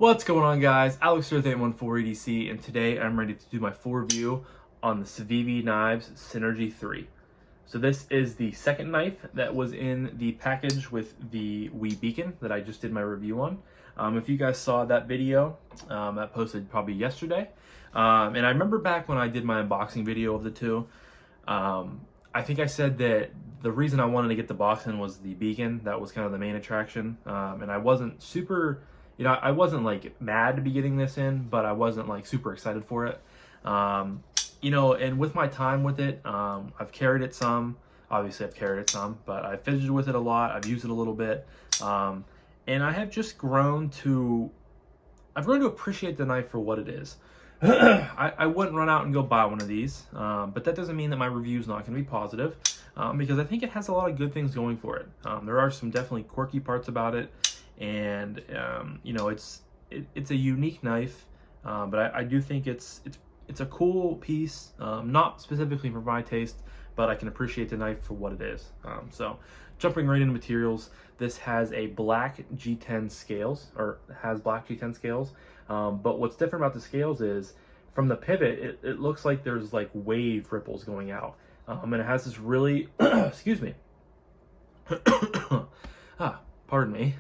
What's going on, guys? Alex here with 814EDC, and today I'm ready to do my full review on the Civivi Knives Synergy 3. So this is the second knife that was in the package with the Wii Beacon that I just did my review on. If you guys saw that video, that posted probably yesterday. And I remember back when I did my unboxing video of the two, I think I said that the reason I wanted to get the box in was the Beacon. That was kind of the main attraction. And I wasn't super... I wasn't like mad to be getting this in, but I wasn't like super excited for it. And with my time with it, I've carried it some. Obviously, I've carried it some, but I've fidgeted with it a lot. I've used it a little bit, and I have just grown to. I've grown to appreciate the knife for what it is. I wouldn't run out and go buy one of these, but that doesn't mean that my review is not going to be positive, because I think it has a lot of good things going for it. There are some definitely quirky parts about it. And it's a unique knife, but I do think it's a cool piece, not specifically for my taste, but I can appreciate the knife for what it is. So jumping right into materials, this has a black G10 scales, or has black G10 scales, but what's different about the scales is from the pivot, it looks like there's like wave ripples going out, and it has this really excuse me pardon me.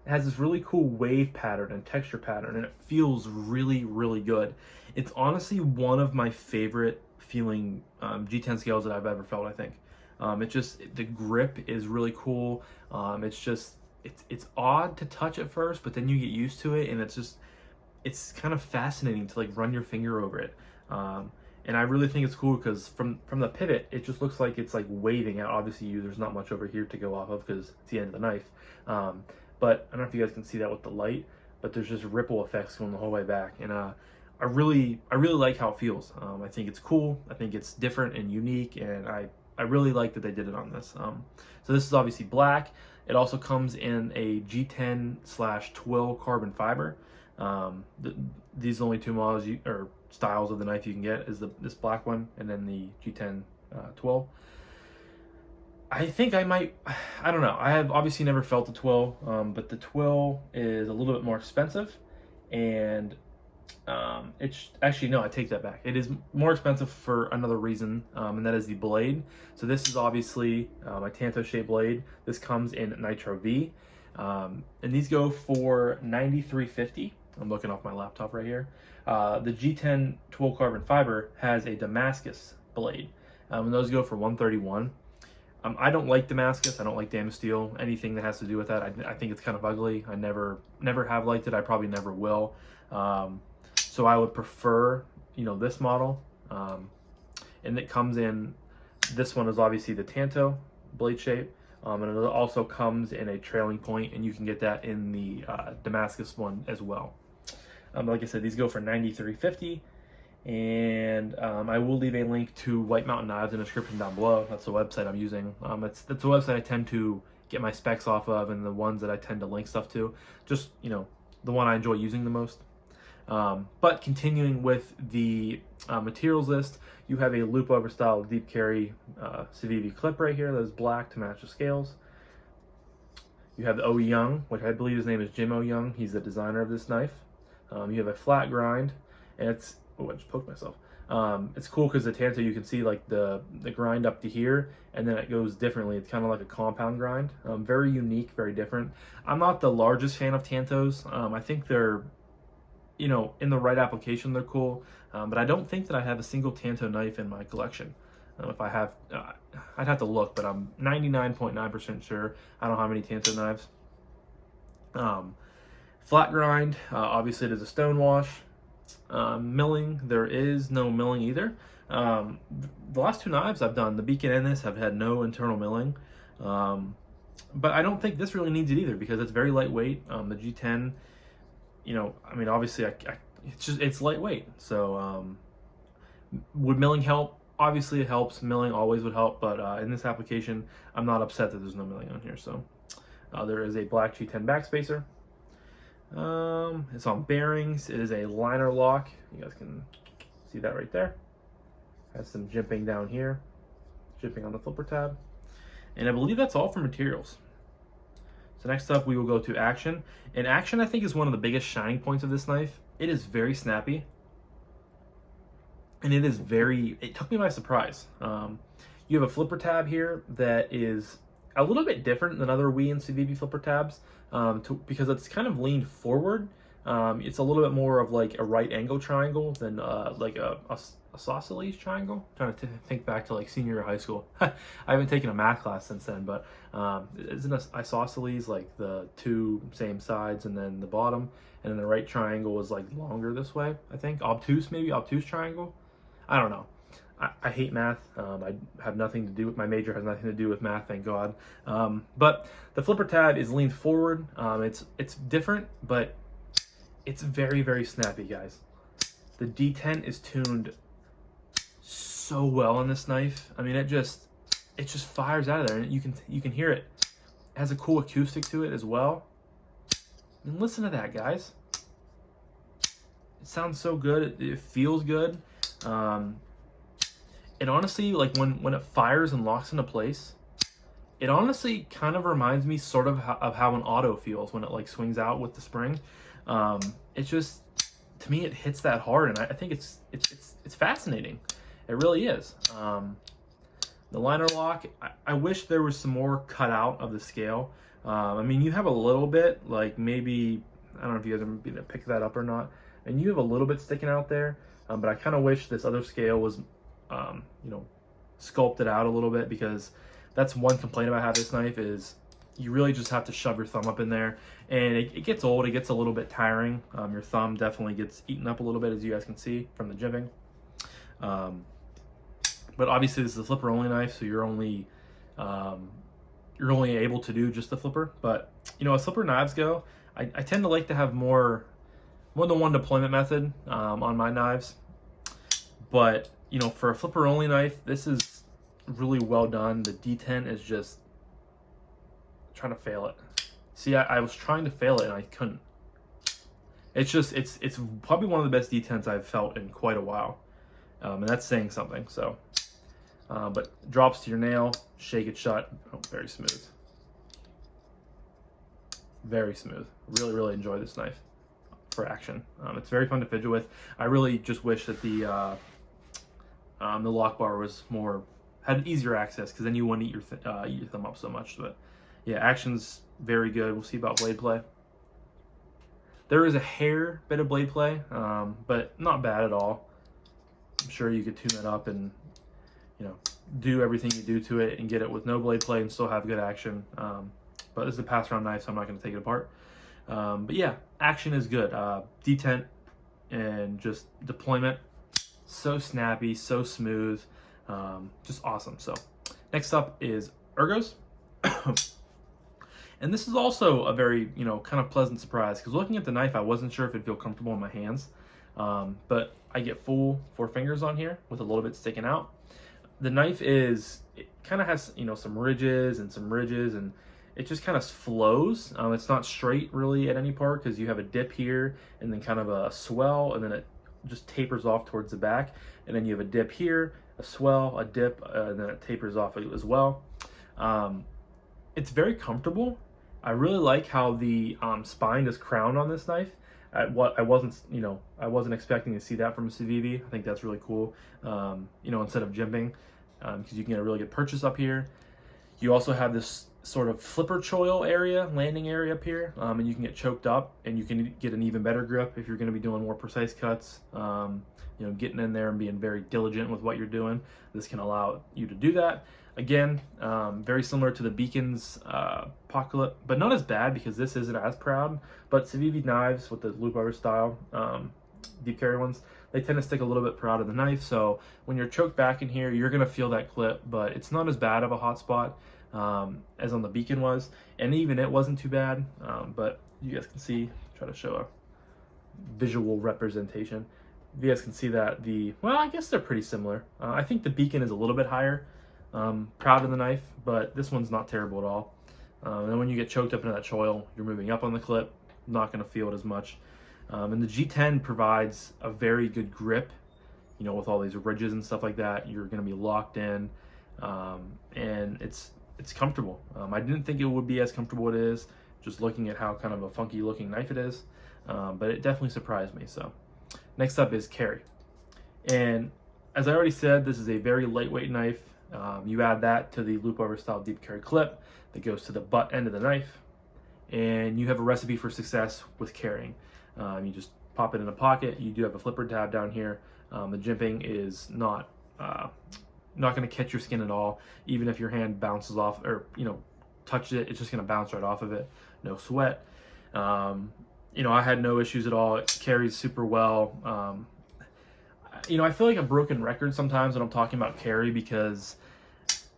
It has this really cool wave pattern and texture pattern, and it feels really, really good. It's honestly one of my favorite feeling G10 scales that I've ever felt, I think. The grip is really cool. It's odd to touch at first, but then you get used to it, and it's kind of fascinating to like run your finger over it. And I really think it's cool because from the pivot, it just looks like it's like waving out. Obviously, there's not much over here to go off of because it's the end of the knife. But I don't know if you guys can see that with the light, but there's just ripple effects going the whole way back. And I really like how it feels. I think it's cool. I think it's different and unique, and I really like that they did it on this. So this is obviously black. It also comes in a G10/twill carbon fiber. These are the only two models or styles of the knife you can get is this black one and then the G10 twill. I think I don't know. I have obviously never felt the twill, but the twill is a little bit more expensive, and it's actually, no, I take that back. It is more expensive for another reason, and that is the blade. So this is obviously my Tanto shaped blade. This comes in Nitro V, and these go for $93.50. I'm looking off my laptop right here. The G10 twill carbon fiber has a Damascus blade, and those go for $131. I don't like Damascus. I don't like damaged steel. Anything that has to do with that, I think it's kind of ugly. I never have liked it. I probably never will. So I would prefer, this model. And it comes in. This one is obviously the Tanto blade shape, and it also comes in a trailing point, and you can get that in the Damascus one as well. Like I said, these go for $93.50. And I will leave a link to White Mountain Knives in the description down below. That's the website I'm using. That's the website I tend to get my specs off of, and the ones that I tend to link stuff to. Just, the one I enjoy using the most. But continuing with the materials list, you have a loop over style deep carry Civivi clip right here that is black to match the scales. You have the O. Young, which I believe his name is Jim O. Young. He's the designer of this knife. You have a flat grind, and it's... Oh, I just poked myself. It's cool because the Tanto, you can see like the grind up to here, and then it goes differently. It's kind of like a compound grind. Very unique, very different. I'm not the largest fan of Tantos. I think they're, in the right application, they're cool. But I don't think that I have a single Tanto knife in my collection. If I have, I'd have to look, but I'm 99.9% sure I don't have any Tanto knives. Flat grind, obviously it is a stone wash. Milling, there is no milling either. The last two knives I've done, the Beacon and this, have had no internal milling. But I don't think this really needs it either because it's very lightweight. The G10, obviously it's lightweight. So would milling help? Obviously it helps. Milling always would help, but in this application, I'm not upset that there's no milling on here. So there is a black G10 backspacer. It's on bearings. It is a liner lock. You guys can see that right there. Has some jimping down here, jimping on the flipper tab, and I believe that's all for materials. So next up, we will go to action. And action, I think, is one of the biggest shining points of this knife. It is very snappy. And it took me by surprise. You have a flipper tab here that is a little bit different than other Wii and Civivi flipper tabs because it's kind of leaned forward. It's a little bit more of like a right angle triangle than like a isosceles triangle. I'm trying to think back to like senior year of high school. I haven't taken a math class since then, but isn't an isosceles like the two same sides and then the bottom, and then the right triangle is like longer this way, I think. Obtuse triangle? I don't know. I hate math. I have nothing to do with my major, has nothing to do with math, thank God. But the flipper tab is leaned forward. It's different, but it's very, very snappy, guys. The D10 is tuned so well on this knife. I mean, it just fires out of there, and you can hear it. It has a cool acoustic to it as well. And listen to that, guys. It sounds so good. It feels good. It honestly, like when it fires and locks into place, it honestly kind of reminds me sort of how an auto feels when it like swings out with the spring. It just, to me, it hits that hard, and I think it's fascinating. It really is. The liner lock, I wish there was some more cut out of the scale. I mean, you have a little bit, like maybe, I don't know if you guys are going to pick that up or not, and you have a little bit sticking out there, but I kind of wish this other scale was, sculpted out a little bit, because that's one complaint about having this knife is you really just have to shove your thumb up in there, and it gets old, it gets a little bit tiring. Your thumb definitely gets eaten up a little bit, as you guys can see from the jimping. But obviously this is a flipper only knife, so you're only able to do just the flipper. But as flipper knives go, I tend to like to have more than one deployment method on my knives. But for a flipper only knife, this is really well done. The D10 is just trying to fail it. See, I was trying to fail it and I couldn't. It's probably one of the best D10s I've felt in quite a while, and that's saying something. So, but drops to your nail, shake it shut. Oh, very smooth, very smooth. Really, really enjoy this knife for action. It's very fun to fidget with. I really just wish that the lock bar had easier access, because then you wouldn't eat your thumb up so much. But yeah, action's very good. We'll see about blade play. There is a hair bit of blade play, but not bad at all. I'm sure you could tune that up and do everything you do to it and get it with no blade play and still have good action. But this is a pass around knife, so I'm not going to take it apart. But yeah, action is good. Detent and just deployment, so snappy, so smooth, just awesome. So next up is ergos. And this is also a very, kind of pleasant surprise, because looking at the knife, I wasn't sure if it'd feel comfortable in my hands. But I get full 4 fingers on here with a little bit sticking out. The knife it kind of has, some ridges, and it just kind of flows. It's not straight really at any part, because you have a dip here and then kind of a swell, and then it just tapers off towards the back. And then you have a dip here, a swell, a dip, and then it tapers off as well. It's very comfortable. I really like how the spine is crowned on this knife. I wasn't expecting to see that from a Civivi. I think that's really cool. Instead of jimping, because you can get a really good purchase up here. You also have this sort of flipper choil area, landing area up here, and you can get choked up, and you can get an even better grip if you're going to be doing more precise cuts. Getting in there and being very diligent with what you're doing. This can allow you to do that. Again, very similar to the Beacon's pocket, but not as bad, because this isn't as proud. But Civivi knives with the loop over style, deep carry ones, they tend to stick a little bit proud of the knife. So when you're choked back in here, you're gonna feel that clip, but it's not as bad of a hot spot as on the Beacon was, and even it wasn't too bad. But you guys can see, try to show a visual representation. You guys can see that I guess they're pretty similar. I think the Beacon is a little bit higher. Proud of the knife, but this one's not terrible at all. And then when you get choked up into that choil, you're moving up on the clip, not going to feel it as much. And the G10 provides a very good grip, with all these ridges and stuff like that. You're going to be locked in, and it's comfortable. I didn't think it would be as comfortable as it is. just looking at how kind of a funky looking knife it is. But it definitely surprised me. So next up is carry. And as I already said, this is a very lightweight knife. You add that to the loop over style deep carry clip that goes to the butt end of the knife, and you have a recipe for success with carrying. You just pop it in a pocket. You do have a flipper tab down here. The jimping is not going to catch your skin at all. Even if your hand bounces off or touches it, it's just going to bounce right off of it. No sweat. I had no issues at all. It carries super well. I feel like a broken record sometimes when I'm talking about carry, because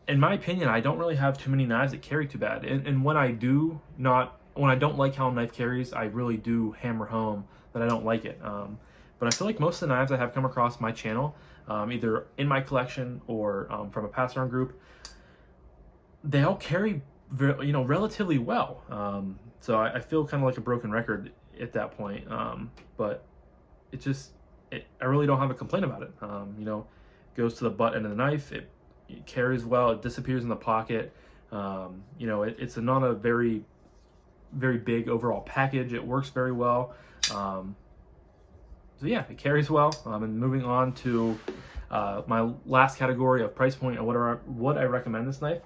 in my opinion, I don't really have too many knives that carry too bad. And when I don't like how a knife carries, I really do hammer home that I don't like it. But I feel like most of the knives I have come across my channel, either in my collection or from a pass-around group, they all carry relatively well. So I feel kind of like a broken record at that point. But I really don't have a complaint about it. Goes to the butt end of the knife. It carries well. It disappears in the pocket. It's not a very, very big overall package. It works very well. So yeah, it carries well. And moving on to my last category of price point and would I recommend this knife?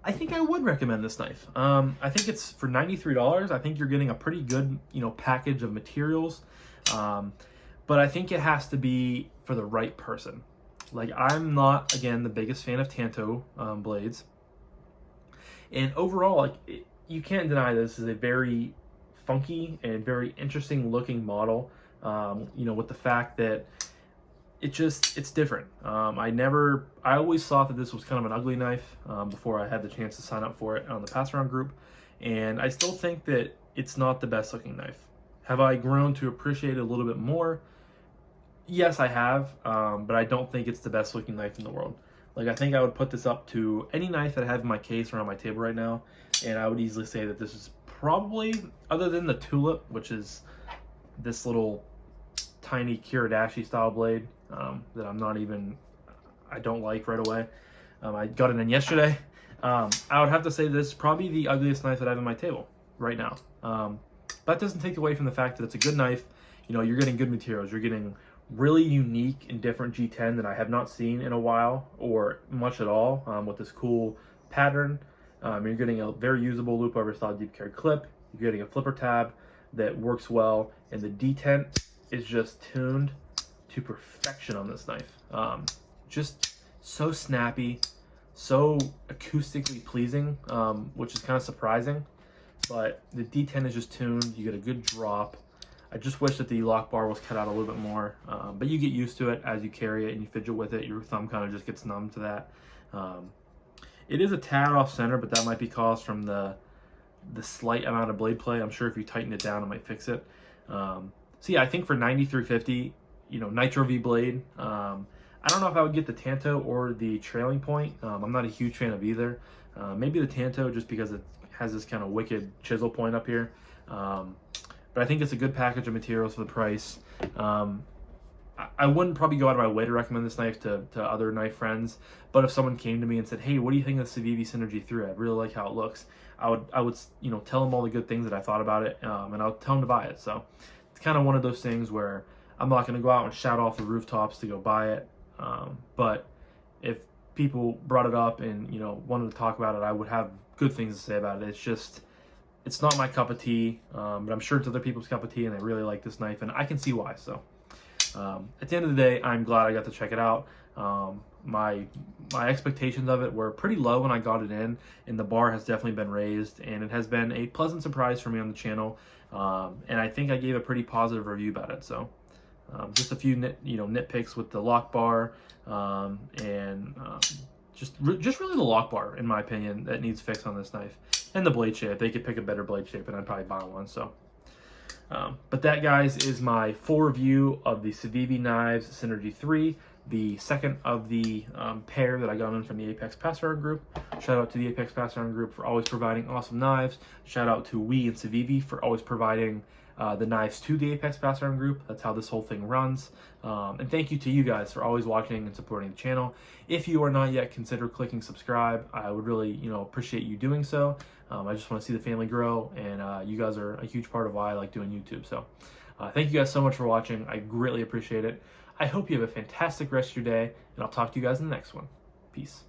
I think I would recommend this knife. I think it's for $93. I think you're getting a pretty good, package of materials. But I think it has to be for the right person. Like, I'm not, again, the biggest fan of Tanto blades. And overall, you can't deny this is a very funky and very interesting looking model. With the fact that it's different. I always thought that this was kind of an ugly knife before I had the chance to sign up for it on the pass-around group, and I still think that it's not the best looking knife. Have I grown to appreciate it a little bit more? Yes, I have, but I don't think it's the best looking knife in the world. Like, I think I would put this up to any knife that I have in my case or on my table right now, and I would easily say that this is probably, other than the Tulip, which is this little tiny Kiradashi style blade that I don't like right away. I got it in yesterday. I would have to say this is probably the ugliest knife that I have on my table right now. That doesn't take away from the fact that it's a good knife. You're getting good materials. You're getting really unique and different G10 that I have not seen in a while or much at all, with this cool pattern. You're getting a very usable loop over style deep carry clip. You're getting a flipper tab that works well, and the detent is just tuned to perfection on this knife. Just so snappy, so acoustically pleasing, which is kind of surprising. But the detent is just tuned. You get a good drop. I just wish that the lock bar was cut out a little bit more, but you get used to it as you carry it and you fidget with it. Your thumb kind of just gets numb to that. It is a tad off center, but that might be caused from the slight amount of blade play. I'm sure if you tighten it down, it might fix it. So yeah, I think for $93.50, Nitro V blade. I don't know if I would get the Tanto or the trailing point. I'm not a huge fan of either. Maybe the Tanto just because it has this kind of wicked chisel point up here. But I think it's a good package of materials for the price. I wouldn't probably go out of my way to recommend this knife to other knife friends, but if someone came to me and said, "Hey, what do you think of the Civivi Synergy 3? I really like how it looks," I would tell them all the good things that I thought about it, and I'll tell them to buy it. So it's kind of one of those things where I'm not going to go out and shout off the rooftops to go buy it, but if people brought it up and wanted to talk about it, I would have good things to say about it. It's not my cup of tea, but I'm sure it's other people's cup of tea, and they really like this knife, and I can see why. So at the end of the day, I'm glad I got to check it out. My expectations of it were pretty low when I got it in, and the bar has definitely been raised, and it has been a pleasant surprise for me on the channel, and I think I gave a pretty positive review about it. So just a few nitpicks with the lock bar, and just really the lock bar, in my opinion, that needs fixed on this knife, and the blade shape. They could pick a better blade shape, and I'd probably buy one. So. But that, guys, is my full review of the Civivi Knives Synergy 3, the second of the pair that I got in from the Apex Passaround group. Shout out to the Apex Passaround group for always providing awesome knives. Shout out to We and Civivi for always providing the knives to the Apex Pass Around group. That's how this whole thing runs. And thank you to you guys for always watching and supporting the channel. If you are not yet, consider clicking subscribe. I would really, appreciate you doing so. I just want to see the family grow, and you guys are a huge part of why I like doing YouTube. So thank you guys so much for watching. I greatly appreciate it. I hope you have a fantastic rest of your day, and I'll talk to you guys in the next one. Peace.